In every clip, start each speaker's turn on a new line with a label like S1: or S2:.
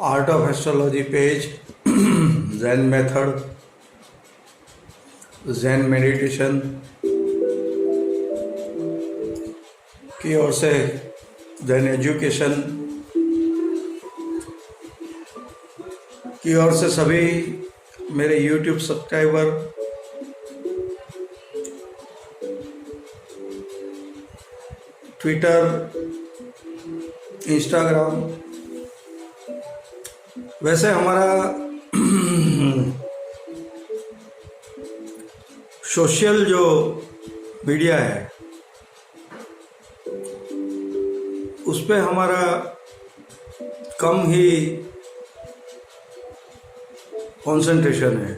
S1: Art of astrology page, Jain method, Jain meditation की ओर से, जैन एजुकेशन की ओर से सभी मेरे YouTube सब्सक्राइबर ट्विटर, इंस्टाग्राम, वैसे हमारा सोशल जो मीडिया है उस पे हमारा कम ही कंसंट्रेशन है,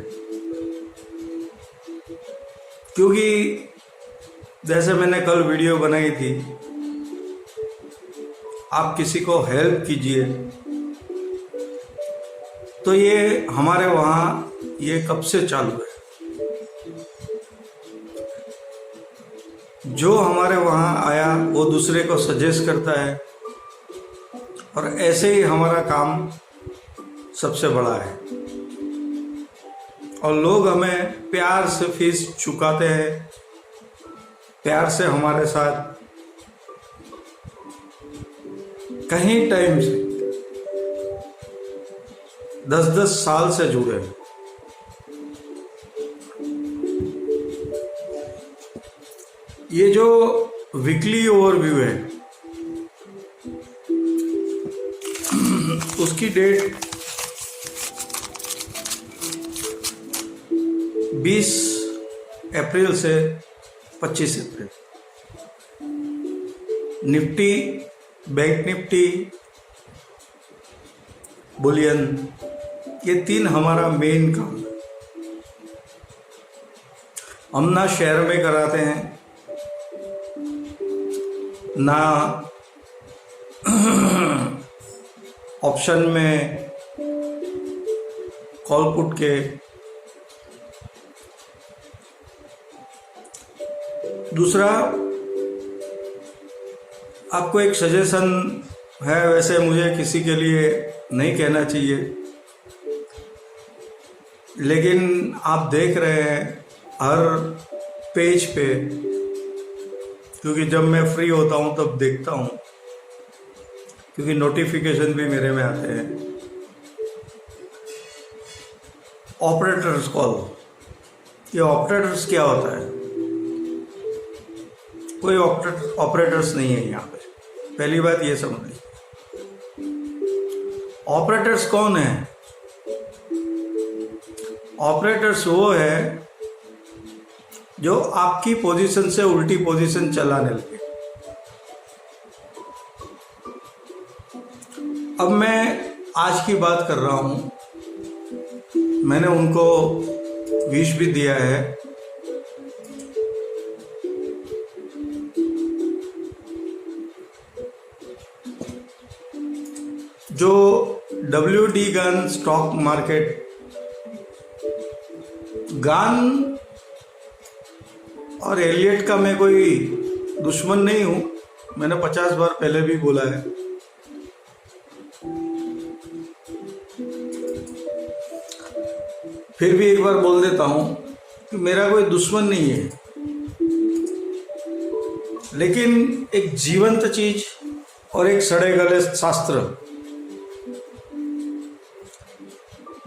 S1: क्योंकि जैसे मैंने कल वीडियो बनाई थी, आप किसी को हेल्प कीजिए, तो ये हमारे वहाँ ये कब से चालू है। जो हमारे वहाँ आया वो दूसरे को सजेस्ट करता है, और ऐसे ही हमारा काम सबसे बड़ा है। और लोग हमें प्यार से फीस चुकाते हैं, प्यार से हमारे साथ कहीं टाइम से 10-10 साल से जुड़े हैं। ये जो वीकली ओवरव्यू है उसकी डेट 20 अप्रैल से 25 अप्रैल। निफ्टी, बैंक निफ्टी, बुलियन, ये तीन हमारा मेन काम है। हम ना शेयर में कराते हैं, ना ऑप्शन में कॉल पुट के। दूसरा, आपको एक सजेशन है, वैसे मुझे किसी के लिए नहीं कहना चाहिए, लेकिन आप देख रहे हैं हर पेज पे, क्योंकि जब मैं फ्री होता हूँ तब देखता हूँ, क्योंकि नोटिफिकेशन भी मेरे में आते हैं। ऑपरेटर्स कॉल, ये ऑपरेटर्स क्या होता है? कोई ऑपरेटर्स नहीं है यहाँ पे, पहली बात ये समझ लीजिए। ऑपरेटर्स कौन है? ऑपरेटर्स वो है जो आपकी पोजीशन से उल्टी पोजीशन चलाने लगे। अब मैं आज की बात कर रहा हूं, मैंने उनको विश भी दिया है। जो WD gun stock market, gun और एलियट का मैं कोई दुश्मन नहीं हूं, मैंने 50 बार पहले भी बोला है। फिर भी एक बार बोल देता हूं कि मेरा कोई दुश्मन नहीं है, लेकिन एक जीवंत चीज और एक सड़े गले शास्त्र।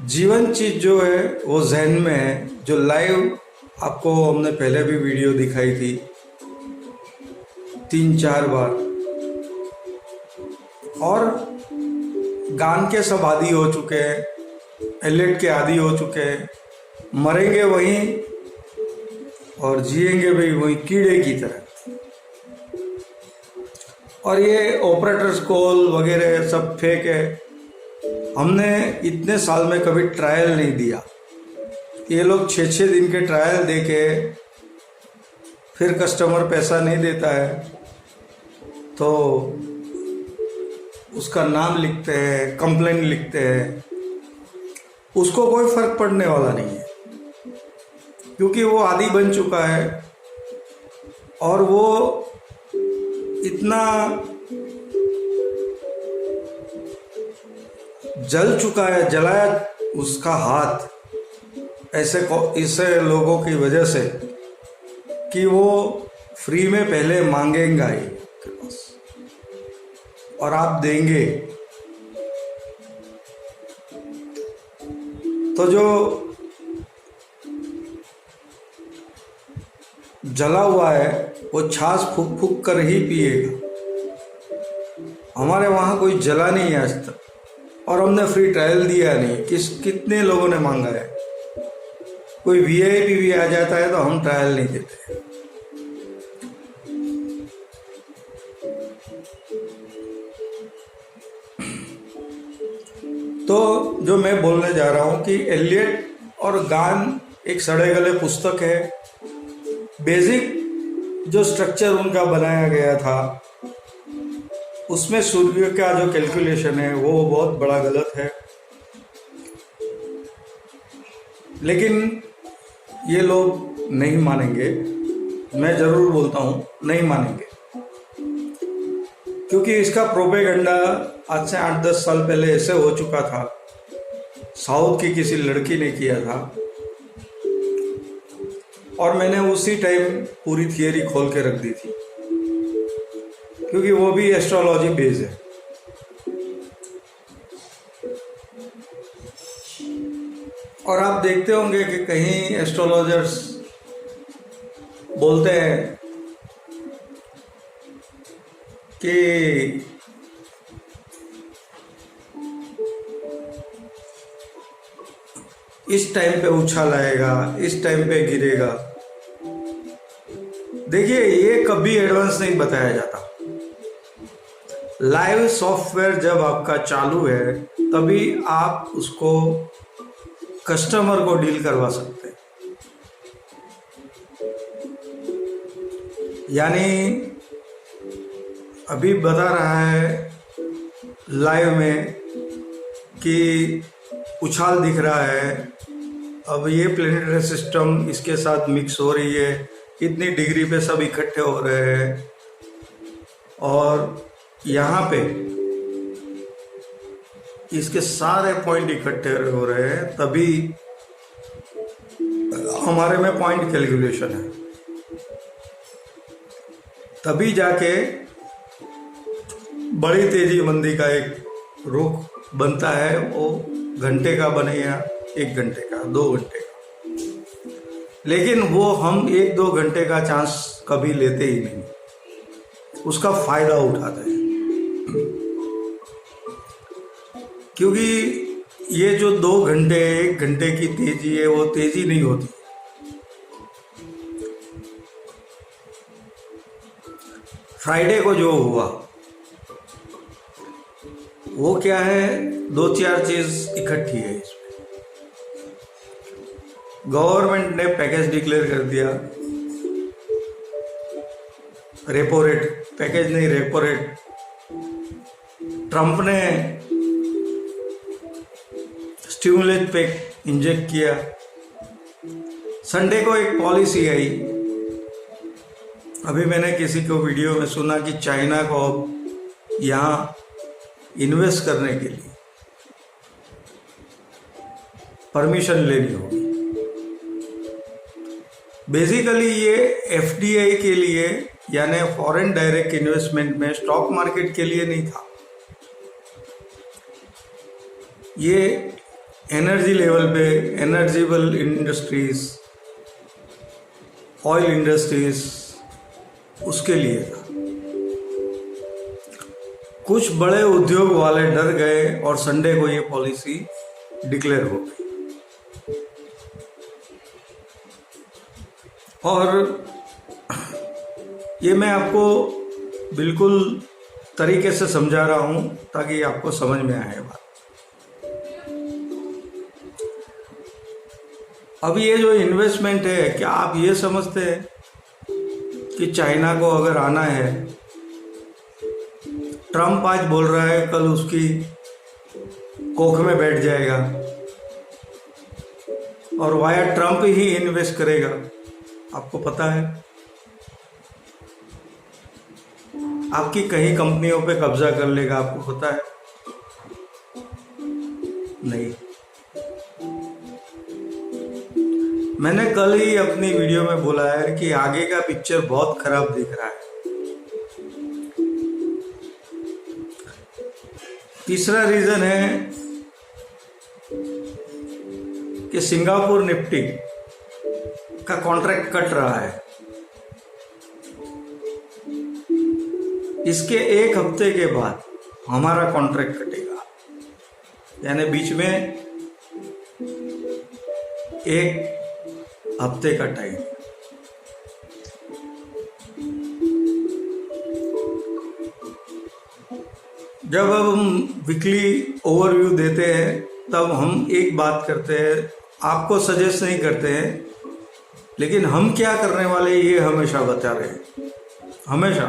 S1: जीवन चीज जो है वो जहन में है, जो लाइव आपको हमने पहले भी वीडियो दिखाई थी 3-4 बार। और गान के सब आदी हो चुके हैं, एलियट के आदी हो चुके हैं, मरेंगे वहीं और जिएंगे भी वहीं कीड़े की तरह। और ये ऑपरेटर्स कॉल वगैरह सब फेक है। हमने इतने साल में कभी ट्रायल नहीं दिया। ये लोग 6-6 दिन के ट्रायल देके फिर कस्टमर पैसा नहीं देता है तो उसका नाम लिखते हैं, कंप्लेंट लिखते हैं। उसको कोई फर्क पड़ने वाला नहीं है, क्योंकि वो आदी बन चुका है और वो इतना जल चुका है, जलाया उसका हाथ ऐसे लोगों की वजह से कि वो फ्री में पहले मांगेगा ही आपके पास और आप देंगे। तो जो जला हुआ है वो छाछ फूक फूक कर ही पिएगा। हमारे वहाँ कोई जला नहीं है आज तक और हमने फ्री ट्रायल दिया नहीं। कितने लोगों ने मांगा है। कोई वीआईपी भी आ जाता है तो हम ट्रायल नहीं देते। तो जो मैं बोलने जा रहा हूँ कि एलियट और गान एक सड़े गले पुस्तक है। बेसिक जो स्ट्रक्चर उनका बनाया गया था उसमें सूर्य का जो कैलकुलेशन है वो बहुत बड़ा गलत है, लेकिन ये लोग नहीं मानेंगे। मैं ज़रूर बोलता हूँ नहीं मानेंगे, क्योंकि इसका प्रोपेगेंडा आज से 8-10 साल पहले ऐसे हो चुका था। साउथ की किसी लड़की ने किया था और मैंने उसी टाइम पूरी थियरी खोल के रख दी थी, क्योंकि वो भी एस्ट्रोलॉजी बेस्ड है। और आप देखते होंगे कि कहीं एस्ट्रोलॉजर्स बोलते हैं कि इस टाइम पे उछाल आएगा, इस टाइम पे गिरेगा। देखिए, ये कभी एडवांस नहीं बताया जाता। लाइव सॉफ्टवेयर जब आपका चालू है तभी आप उसको कस्टमर को डील करवा सकते हैं। यानी अभी बता रहा है लाइव में कि उछाल दिख रहा है, अब ये प्लेनेटरी सिस्टम इसके साथ मिक्स हो रही है, इतनी डिग्री पे सब इकट्ठे हो रहे हैं और यहाँ पे इसके सारे पॉइंट इकट्ठे हो रहे हैं, तभी हमारे में पॉइंट कैलकुलेशन है। तभी जाके बड़ी तेजी मंदी का एक रुख बनता है। वो घंटे का बने या 1 घंटे का, 2 घंटे का, लेकिन वो हम 1-2 घंटे का चांस कभी लेते ही नहीं, उसका फायदा उठाते हैं। क्योंकि ये जो 2 घंटे 1 घंटे की तेजी है वो तेजी नहीं होती। फ्राइडे को जो हुआ वो क्या है, 2-4 चीज इकट्ठी है इसमें। गवर्नमेंट ने पैकेज डिक्लेयर कर दिया, रेपो रेट, पैकेज नहीं रेपो रेट। ट्रंप ने स्टिमुलेट पैक इंजेक्ट किया। संडे को एक पॉलिसी आई। अभी मैंने किसी को वीडियो में सुना कि चाइना को यहाँ इन्वेस्ट करने के लिए परमिशन लेनी होगी। बेसिकली ये एफडीआई के लिए, यानी फॉरेन डायरेक्ट इन्वेस्टमेंट में, स्टॉक मार्केट के लिए नहीं था। ये एनर्जी लेवल पे, एनर्जीबल इंडस्ट्रीज, ऑयल इंडस्ट्रीज, उसके लिए था। कुछ बड़े उद्योग वाले डर गए और संडे को ये पॉलिसी डिक्लेयर हो गई। और ये मैं आपको बिल्कुल तरीके से समझा रहा हूं ताकि आपको समझ में आए बात। अब ये जो इन्वेस्टमेंट है, क्या आप ये समझते हैं कि चाइना को अगर आना है, ट्रंप आज बोल रहा है कल उसकी कोख में बैठ जाएगा और वाया ट्रंप ही इन्वेस्ट करेगा? आपको पता है, आपकी कई कंपनियों पे कब्जा कर लेगा, आपको पता है। नहीं। मैंने कल ही अपनी वीडियो में बोला है कि आगे का पिक्चर बहुत खराब दिख रहा है। तीसरा रीजन है कि सिंगापुर निफ्टी का कॉन्ट्रैक्ट कट रहा है। इसके एक हफ्ते के बाद हमारा कॉन्ट्रैक्ट कटेगा, यानी बीच में एक हफ्ते का टाइम। जब हम वीकली ओवरव्यू देते हैं तब हम एक बात करते हैं, आपको सजेस्ट नहीं करते हैं, लेकिन हम क्या करने वाले ये हमेशा बता रहे हैं। हमेशा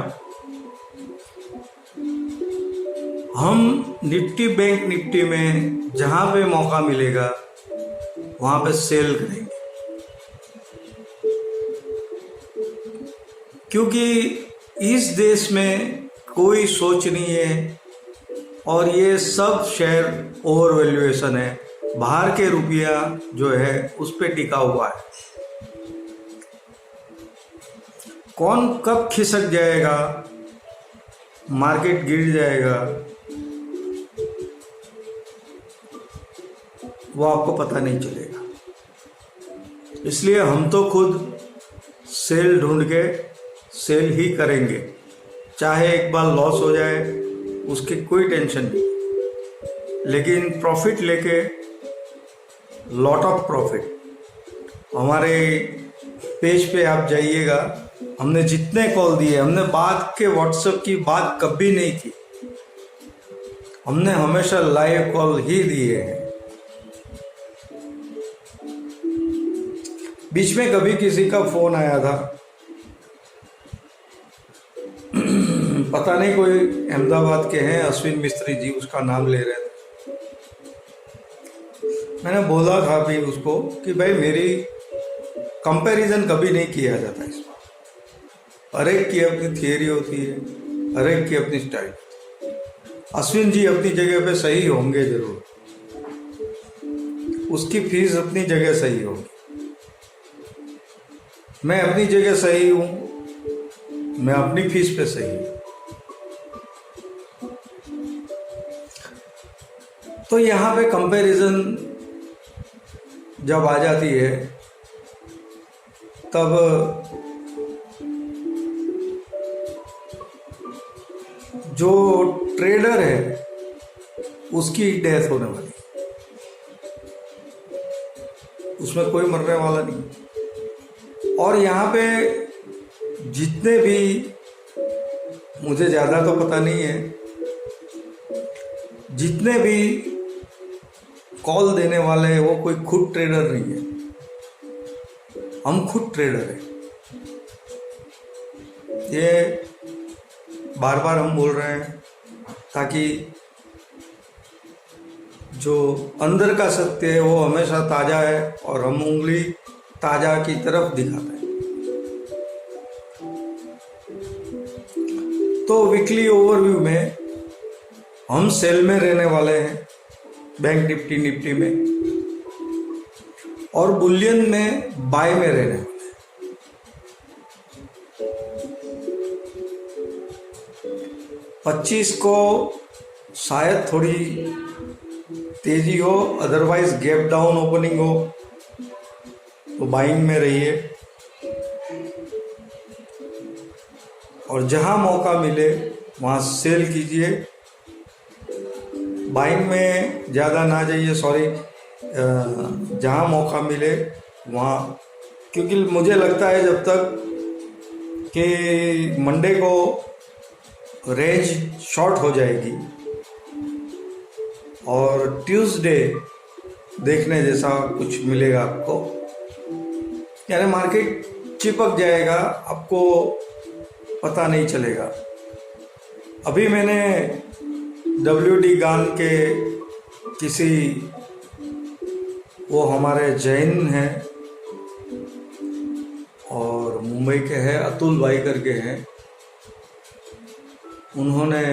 S1: हम निफ्टी बैंक निफ्टी में जहां पे मौका मिलेगा वहां पे सेल करेंगे, क्योंकि इस देश में कोई सोच नहीं है और ये सब शेयर ओवर वैल्यूएशन है। बाहर के रुपया जो है उस पे टिका हुआ है। कौन कब खिसक जाएगा, मार्केट गिर जाएगा, वो आपको पता नहीं चलेगा। इसलिए हम तो खुद सेल ढूंढ के सेल ही करेंगे, चाहे एक बार लॉस हो जाए उसकी कोई टेंशन नहीं, लेकिन प्रॉफिट लेके लॉट ऑफ प्रॉफिट। हमारे पेज पे आप जाइएगा, हमने जितने कॉल दिए, हमने बात के व्हाट्सएप की बात कभी नहीं की, हमने हमेशा लाइव कॉल ही दिए हैं। बीच में कभी किसी का फोन आया था, पता नहीं कोई अहमदाबाद के हैं, अश्विन मिस्त्री जी उसका नाम ले रहे थे। मैंने बोला था भी उसको कि भाई मेरी कंपैरिजन कभी नहीं किया जाता इसमें, हर एक की अपनी थियरी होती है, हर एक की अपनी स्टाइल। अश्विन जी अपनी जगह पे सही होंगे जरूर, उसकी फीस अपनी जगह सही होगी, मैं अपनी जगह सही हूं, मैं अपनी फीस पे सही हूं। तो यहाँ पे कंपैरिजन जब आ जाती है तब जो ट्रेडर है उसकी डेथ होने वाली, उसमें कोई मरने वाला नहीं। और यहाँ पे जितने भी, मुझे ज़्यादा तो पता नहीं है, जितने भी कॉल देने वाले हैं वो कोई खुद ट्रेडर नहीं है, हम खुद ट्रेडर हैं। ये बार बार हम बोल रहे हैं ताकि जो अंदर का सत्य है वो हमेशा ताज़ा है और हम उंगली ताज़ा की तरफ दिखाते हैं। तो वीकली ओवरव्यू में हम सेल में रहने वाले हैं बैंक निफ्टी में, और बुलियन में बाय में रहने वाले हैं। 25 को शायद थोड़ी तेजी हो, अदरवाइज गैप डाउन ओपनिंग हो तो बाइंग में रहिए, और जहां मौका मिले वहां सेल कीजिए। बाइंग में ज़्यादा ना जाइए, सॉरी, जहां मौका मिले वहां, क्योंकि मुझे लगता है जब तक कि मंडे को रेंज शॉर्ट हो जाएगी और ट्यूसडे देखने जैसा कुछ मिलेगा आपको, यानी मार्केट चिपक जाएगा, आपको पता नहीं चलेगा। अभी मैंने WD गान के किसी, वो हमारे जैन हैं और मुंबई के हैं, अतुल भाई करके हैं, उन्होंने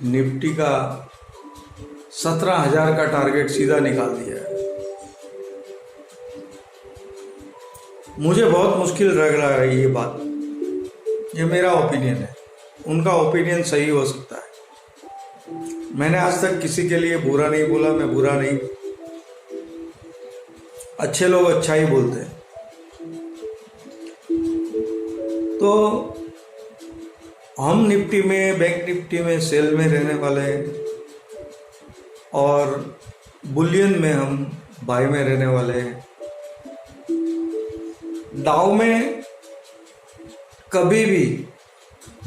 S1: निफ्टी का 17,000 का टारगेट सीधा निकाल दिया है। मुझे बहुत मुश्किल लग रहा है ये बात। ये मेरा ओपिनियन है, उनका ओपिनियन सही हो सकता है। मैंने आज तक किसी के लिए बुरा नहीं बोला, मैं बुरा नहीं। अच्छे लोग अच्छा ही बोलते हैं। तो हम निफ्टी में, बैंक निफ्टी में सेल में रहने वाले हैं और बुलियन में हम बाय में रहने वाले हैं। डाउ में कभी भी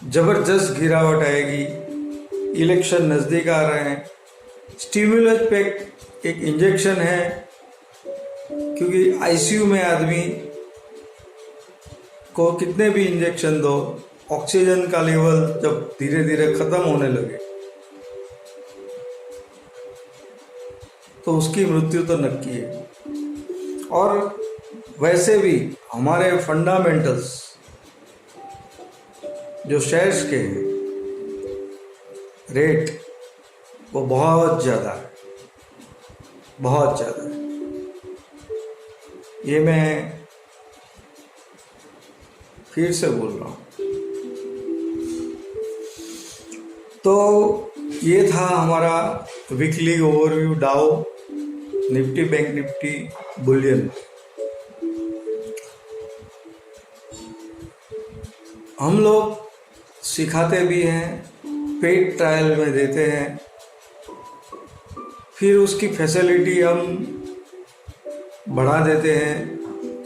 S1: जबरदस्त गिरावट आएगी। इलेक्शन नज़दीक आ रहे हैं। स्टिमुलस पैक एक इंजेक्शन है, क्योंकि आईसीयू में आदमी को कितने भी इंजेक्शन दो, ऑक्सीजन का लेवल जब धीरे धीरे खत्म होने लगे तो उसकी मृत्यु तो नक्की है। और वैसे भी हमारे फंडामेंटल्स जो शेयर्स के हैं रेट वो बहुत ज़्यादा है, बहुत ज़्यादा है। ये मैं फिर से बोल रहा हूँ। तो ये था हमारा वीकली ओवरव्यू डाउ, निफ्टी, बैंक निफ्टी, बुलियन। हम लोग सिखाते भी हैं, पेड ट्रायल में देते हैं, फिर उसकी फैसिलिटी हम बढ़ा देते हैं,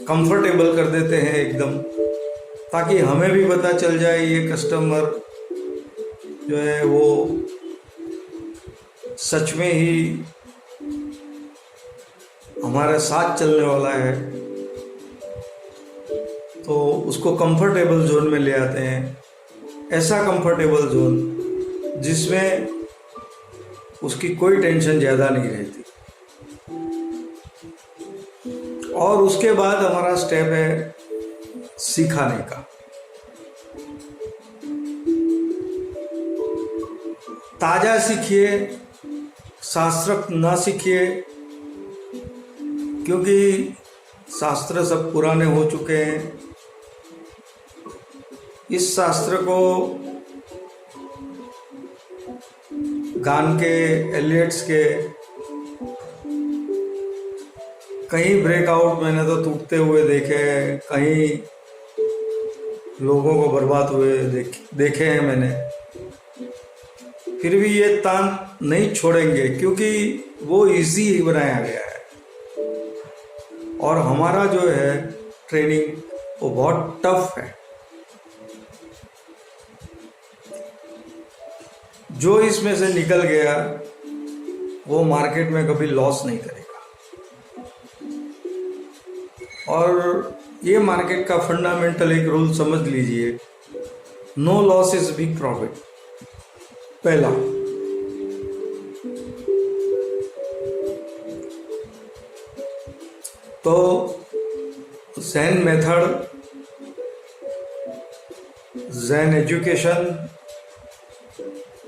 S1: कंफर्टेबल कर देते हैं एकदम, ताकि हमें भी पता चल जाए ये कस्टमर जो है वो सच में ही हमारे साथ चलने वाला है। तो उसको कंफर्टेबल जोन में ले आते हैं, ऐसा कंफर्टेबल जोन जिसमें उसकी कोई टेंशन ज़्यादा नहीं रहती। और उसके बाद हमारा स्टेप है सिखाने का। ताज़ा सीखिए, शास्त्र ना सीखिए, क्योंकि शास्त्र सब पुराने हो चुके हैं। इस शास्त्र को गान के, एलियट्स के कहीं ब्रेकआउट मैंने तो टूटते हुए देखे हैं, कहीं लोगों को बर्बाद हुए देखे हैं मैंने। फिर भी ये तान नहीं छोड़ेंगे, क्योंकि वो इजी ही बनाया गया है। और हमारा जो है ट्रेनिंग वो बहुत टफ है। जो इसमें से निकल गया वो मार्केट में कभी लॉस नहीं करेगा। और ये मार्केट का फंडामेंटल एक रूल समझ लीजिए, no loss is big profit. पहला, तो ज़ेन मेथड, ज़ेन एजुकेशन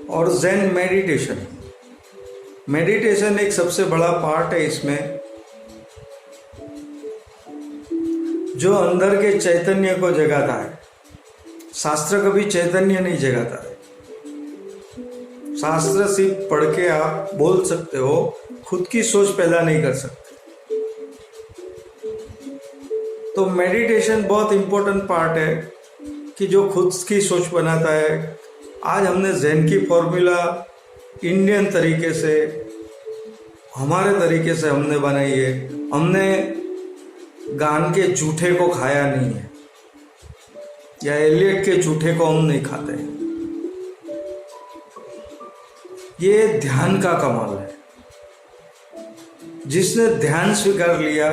S1: और ज़ेन मेडिटेशन। मेडिटेशन एक सबसे बड़ा पार्ट है इसमें, जो अंदर के चैतन्य को जगाता है। शास्त्र कभी चैतन्य नहीं जगाता है। शास्त्र सिर्फ पढ़ के आप बोल सकते हो, खुद की सोच पैदा नहीं कर सकते। तो मेडिटेशन बहुत इंपॉर्टेंट पार्ट है कि जो खुद की सोच बनाता है। आज हमने ज़ेन की फॉर्मूला इंडियन तरीके से, हमारे तरीके से हमने बनाई है। हमने गान के जूठे को खाया नहीं है, या एलियट के जूठे को हम नहीं खाते। ये ध्यान का कमाल है। जिसने ध्यान स्वीकार लिया,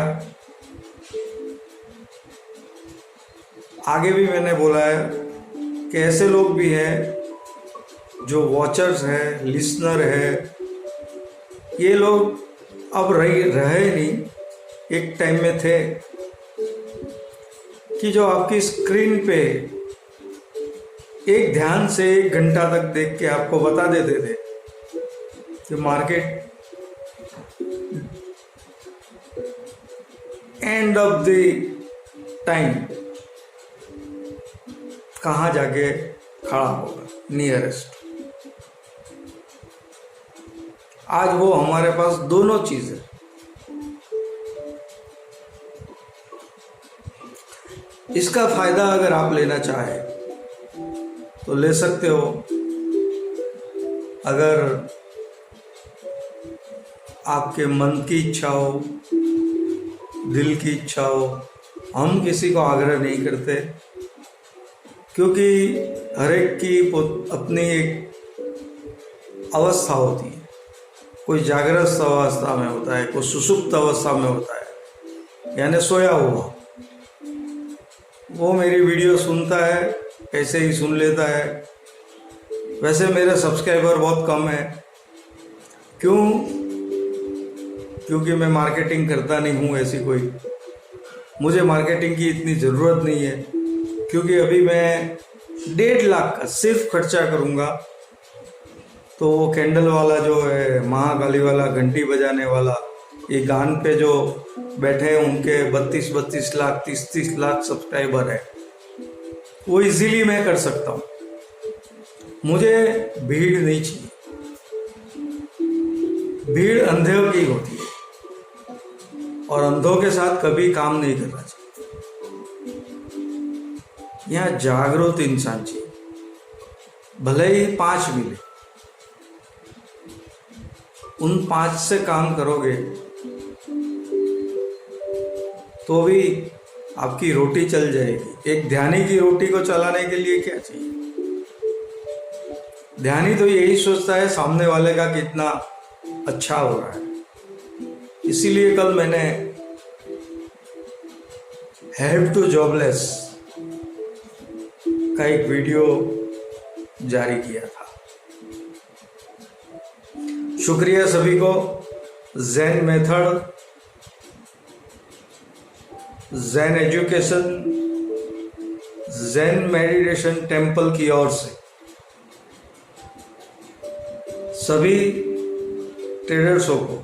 S1: आगे भी मैंने बोला है कि ऐसे लोग भी हैं जो वॉचर्स है, लिसनर है। ये लोग अब रहे नहीं, एक टाइम में थे कि जो आपकी स्क्रीन पे एक ध्यान से 1 घंटा तक देख के आपको बता देते थे कि market end of the time कहाँ जाके खड़ा होगा नियरेस्ट। आज वो हमारे पास दोनों चीजें, इसका फायदा अगर आप लेना चाहें तो ले सकते हो। अगर आपके मन की इच्छा हो, दिल की इच्छा हो, हम किसी को आग्रह नहीं करते, क्योंकि हर एक की अपनी एक अवस्था होती है। कोई जागृत अवस्था में होता है, कोई सुसुप्त अवस्था में होता है, यानी सोया हुआ। वो मेरी वीडियो सुनता है, ऐसे ही सुन लेता है। वैसे मेरे सब्सक्राइबर बहुत कम है। क्यों? क्योंकि मैं मार्केटिंग करता नहीं हूँ ऐसी कोई, मुझे मार्केटिंग की इतनी ज़रूरत नहीं है। क्योंकि अभी मैं 1.5 लाख का सिर्फ खर्चा करूँगा तो वो कैंडल वाला जो है, महाकाली वाला, घंटी बजाने वाला, ये गान पे जो बैठे हैं उनके 32 लाख 30 लाख सब्सक्राइबर है, वो इजीली मैं कर सकता हूँ। मुझे भीड़ नहीं चाहिए। भीड़ अंधों की होती है और अंधों के साथ कभी काम नहीं करना चाहिए। यहाँ जागरूक इंसान चाहिए, भले ही 5 मिले, उन 5 से काम करोगे तो भी आपकी रोटी चल जाएगी। एक ध्यानी की रोटी को चलाने के लिए क्या चाहिए? ध्यानी तो यही सोचता है सामने वाले का कितना अच्छा हो रहा है। इसीलिए कल मैंने हैव टू जॉबलेस का एक वीडियो जारी किया था। शुक्रिया सभी को। Zen method, Zen education, Zen meditation temple की ओर से सभी ट्रेडर्सों को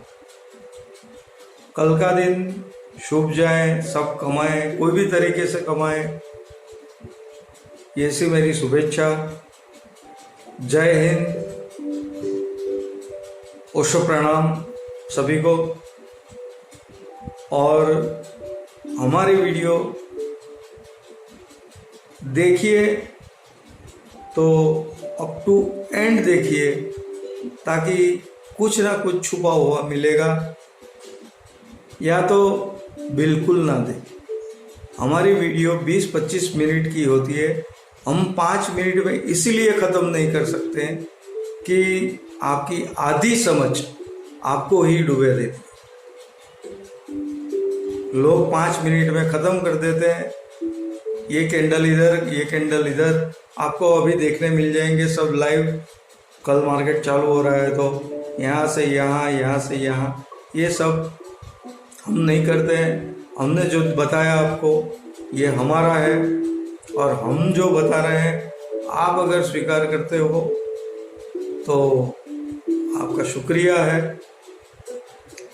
S1: कल का दिन शुभ जाए, सब कमाएं, कोई भी तरीके से कमाएं, ये सी मेरी शुभेच्छा। जय हिंद, ओशो प्रणाम सभी को। और हमारी वीडियो देखिए तो अप टू एंड देखिए, ताकि कुछ ना कुछ छुपा हुआ मिलेगा, या तो बिल्कुल ना देखें। हमारी वीडियो 20-25 मिनट की होती है। हम 5 मिनट में इसीलिए ख़त्म नहीं कर सकते हैं कि आपकी आधी समझ आपको ही डुबे देती है। लोग 5 मिनट में ख़त्म कर देते हैं। ये कैंडल इधर, ये कैंडल इधर, आपको अभी देखने मिल जाएंगे सब लाइव। कल मार्केट चालू हो रहा है तो यहाँ से यहाँ, यहाँ से यहाँ, ये सब हम नहीं करते हैं। हमने जो बताया आपको ये हमारा है, और हम जो बता रहे हैं आप अगर स्वीकार करते हो तो आपका शुक्रिया है,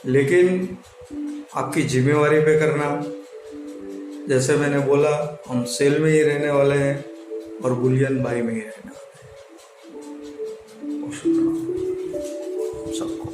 S1: लेकिन आपकी जिम्मेवारी पे करना। जैसे मैंने बोला, हम सेल में ही रहने वाले हैं और बुलियन बाई में ही रहने वाले हैं। सबको